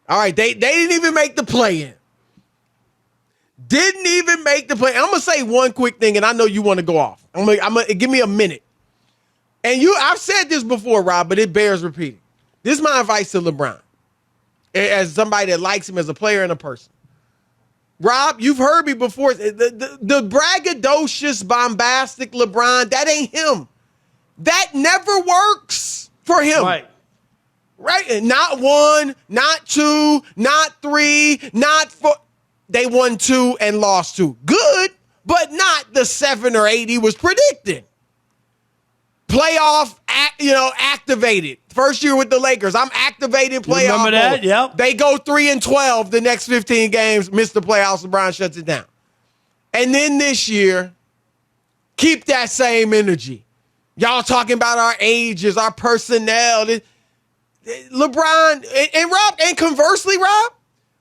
All right, they didn't even make the play-in. Didn't even make the play. I'm gonna say one quick thing, and I know you want to go off. I'm gonna give me a minute. And I've said this before, Rob, but it bears repeating. This is my advice to LeBron, as somebody that likes him as a player and a person. Rob, you've heard me before. The braggadocious, bombastic LeBron, that ain't him. That never works for him. Right? Not 1, not 2, not 3, not 4. They won 2 and lost 2. Good, but not the 7 or 8 he was predicting. Playoff, activated. First year with the Lakers, I'm activating playoff. Remember that? Yep. They go 3-12 the next 15 games, miss the playoffs, LeBron shuts it down. And then this year, keep that same energy. Y'all talking about our ages, our personnel. LeBron, and Rob, and conversely, Rob,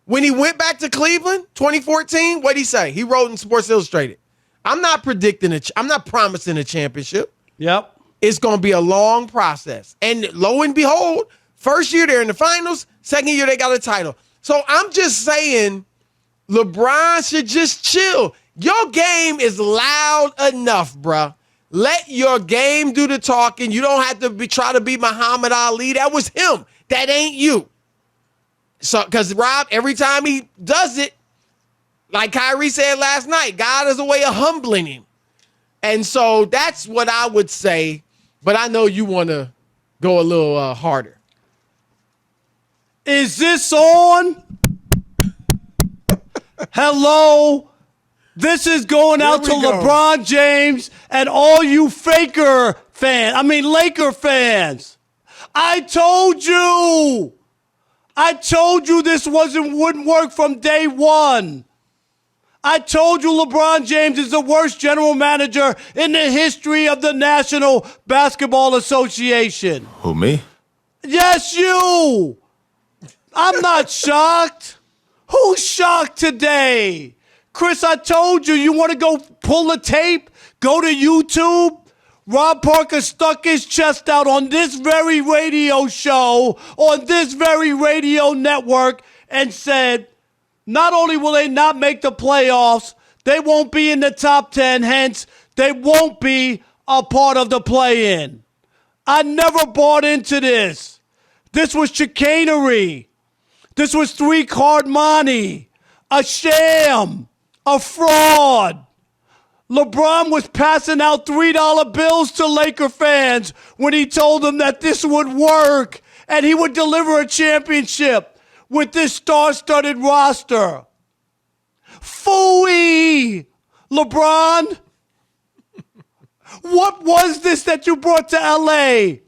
when he went back to Cleveland, 2014, what'd he say? He wrote in Sports Illustrated, I'm not promising a championship. Yep. It's going to be a long process. And lo and behold, first year they're in the finals, second year they got a title. So I'm just saying, LeBron should just chill. Your game is loud enough, bruh. Let your game do the talking. You don't have to try to be Muhammad Ali. That was him. That ain't you. So, because Rob, every time he does it, like Kyrie said last night, God has a way of humbling him. And so that's what I would say. But I know you want to go a little harder. Is this on? Hello? This is going out to LeBron James and all you Laker fans. I told you this wouldn't work from day one. I told you LeBron James is the worst general manager in the history of the National Basketball Association. Who, me? Yes, you. I'm not shocked. Who's shocked today? Chris, I told you want to go pull the tape, go to YouTube. Rob Parker stuck his chest out on this very radio show, on this very radio network, and said, not only will they not make the playoffs, they won't be in the top 10, hence they won't be a part of the play-in. I never bought into this. This was chicanery. This was three-card money, a sham. A fraud. LeBron was passing out $3 bills to Laker fans when he told them that this would work and he would deliver a championship with this star-studded roster. Phooey! LeBron, what was this that you brought to LA?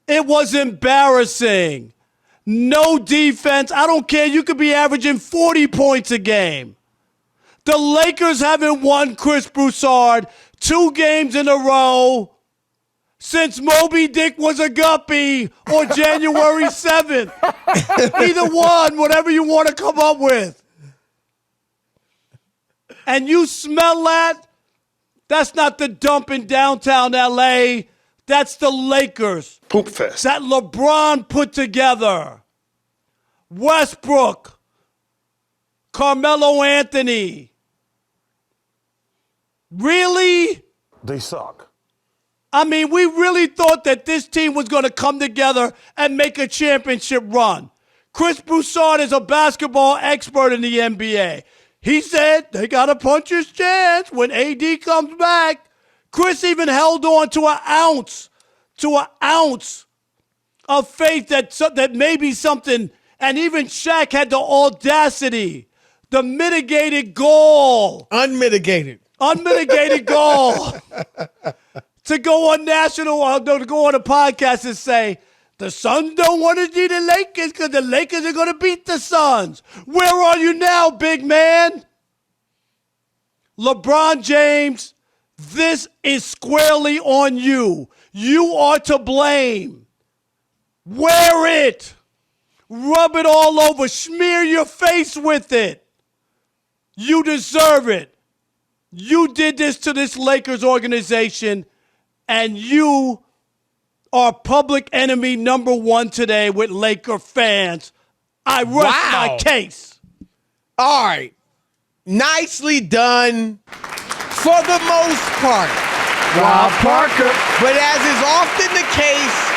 It was embarrassing. No defense. I don't care. You could be averaging 40 points a game. The Lakers haven't won, Chris Broussard, 2 games in a row since Moby Dick was a guppy or January 7th. Either one, whatever you want to come up with. And you smell that? That's not the dump in downtown LA. That's the Lakers. Poop fest. That LeBron put together. Westbrook. Carmelo Anthony. Really? They suck. I mean, we really thought that this team was going to come together and make a championship run. Chris Broussard is a basketball expert in the NBA. He said they got to punch his chance when AD comes back. Chris even held on to an ounce of faith that maybe something, and even Shaq had the audacity, the mitigated gall. Unmitigated gall to go on to go on a podcast and say, the Suns don't want to see the Lakers because the Lakers are going to beat the Suns. Where are you now, big man? LeBron James, this is squarely on you. You are to blame. Wear it. Rub it all over. Smear your face with it. You deserve it. You did this to this Lakers organization, and you are public enemy number 1 today with Laker fans. I rest my case. All right. Nicely done for the most part, Rob Parker. But as is often the case,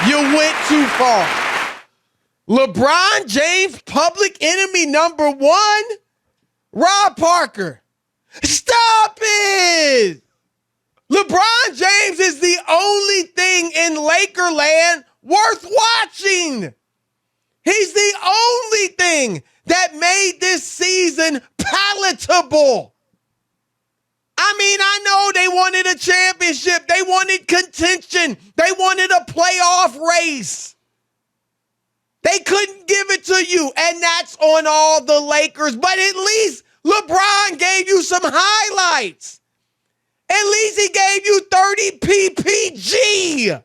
you went too far. LeBron James, public enemy number one, Rob Parker. Stop it! LeBron James is the only thing in Lakerland worth watching. He's the only thing that made this season palatable. I mean, I know they wanted a championship. They wanted contention. They wanted a playoff race. They couldn't give it to you, and that's on all the Lakers. But at least LeBron gave you some highlights. At least he gave you 30 PPG.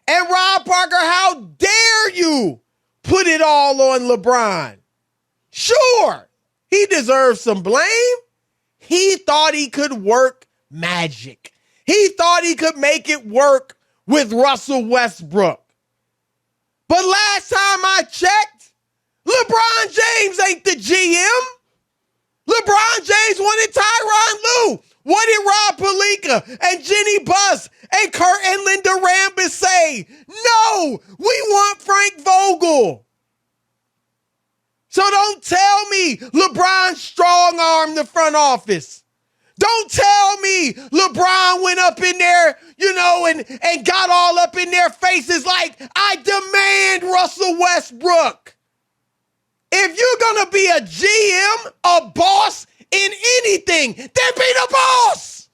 And Rob Parker, how dare you put it all on LeBron? Sure, he deserves some blame. He thought he could work magic. He thought he could make it work with Russell Westbrook. But last time I checked, LeBron James ain't the GM. LeBron James wanted Tyronn Lue. What did Rob Pelinka and Jenny Buss and Kurt and Linda Rambis say? No, we want Frank Vogel. So don't tell me LeBron strong-armed the front office. Don't tell me LeBron went up in there, and got all up in their faces like, I demand Russell Westbrook. If you're going to be a GM, a boss in anything, then be the boss.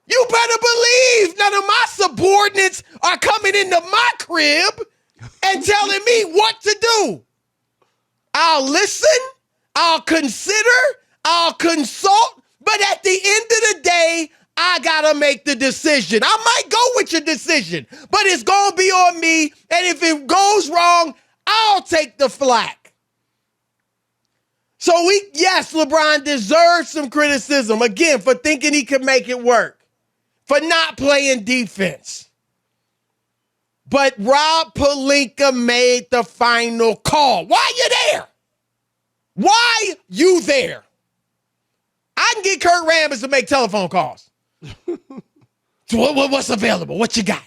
You better believe none of my subordinates are coming into my crib and telling me what to do. I'll listen, I'll consider, I'll consult, but at the end of the day, I gotta make the decision. I might go with your decision, but it's gonna be on me, and if it goes wrong, I'll take the flack. So yes, LeBron deserves some criticism, again, for thinking he could make it work, for not playing defense. But Rob Pelinka made the final call. Why you there? Why you there? I can get Kurt Rambis to make telephone calls. So what's available? What you got?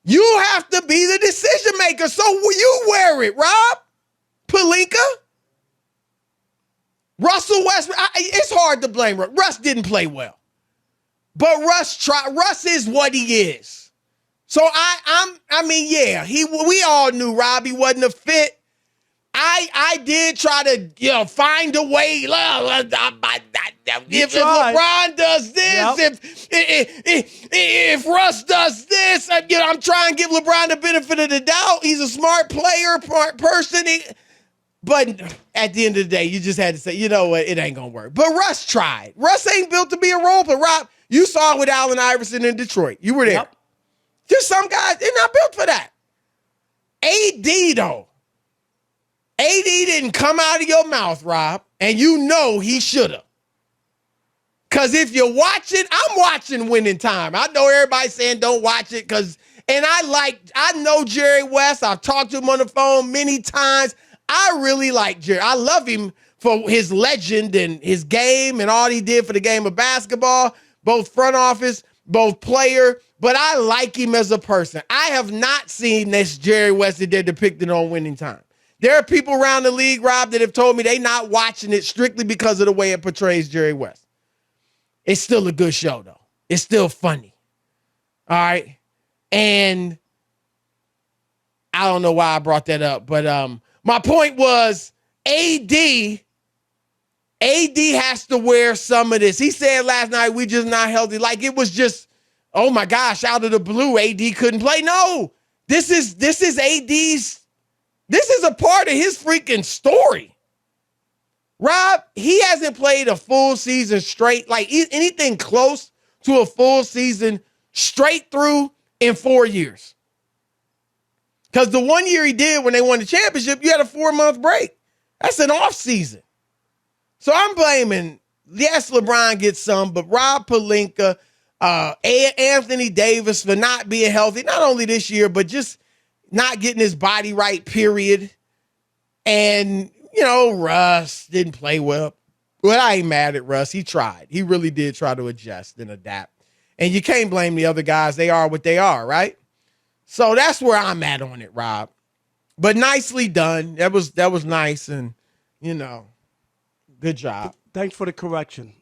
You have to be the decision maker, so you wear it, Rob Pelinka. Russell Westbrook, it's hard to blame Russ. Russ didn't play well. But Russ tried. Russ is what he is. So we all knew Robbie wasn't a fit. I did try to, find a way. If LeBron does this, if Russ does this, I'm trying to give LeBron the benefit of the doubt. He's a smart player, person. But at the end of the day, you just had to say, you know what, it ain't gonna work. But Russ tried. Russ ain't built to be a role player. Rob, you saw it with Allen Iverson in Detroit. You were there. Yep. Just some guys, they're not built for that. AD, though. AD didn't come out of your mouth, Rob, and you know he should have. Because if you're watching, I'm watching Winning Time. I know everybody's saying don't watch it I know Jerry West. I've talked to him on the phone many times. I really like Jerry. I love him for his legend and his game and all he did for the game of basketball, both front office, both player, but I like him as a person. I have not seen this Jerry West that they're depicting on Winning Time. There are people around the league, Rob, that have told me they not watching it strictly because of the way it portrays Jerry West. It's still a good show, though. It's still funny. All right? And I don't know why I brought that up, but my point was AD has to wear some of this. He said last night, we just not healthy. Like it was just, oh my gosh, out of the blue, AD couldn't play. No, this is AD's, this is a part of his freaking story. Rob, he hasn't played a full season straight, like anything close to a full season straight through in 4 years. Because the 1 year he did when they won the championship, you had a 4-month break. That's an off season. So I'm blaming, yes, LeBron gets some, but Rob Pelinka, Anthony Davis for not being healthy, not only this year, but just not getting his body right, period. And, Russ didn't play well. Well, I ain't mad at Russ. He tried. He really did try to adjust and adapt. And you can't blame the other guys. They are what they are, right? So that's where I'm at on it, Rob. But nicely done. That was nice, and, good job. Thanks for the correction.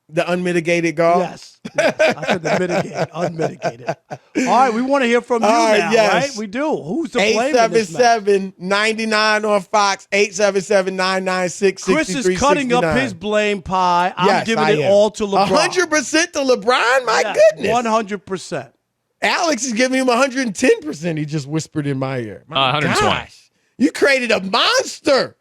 The unmitigated golf? Yes. I said the mitigated, unmitigated. All right, we want to hear from you now, right? We do. Who's to blame in this match? 877-99 on Fox, 877-996-6369. Chris is cutting up his blame pie. I'm giving it all to LeBron. 100% to LeBron? My goodness. 100%. Alex is giving him 110%. He just whispered in my ear. My 120. gosh. You created a monster.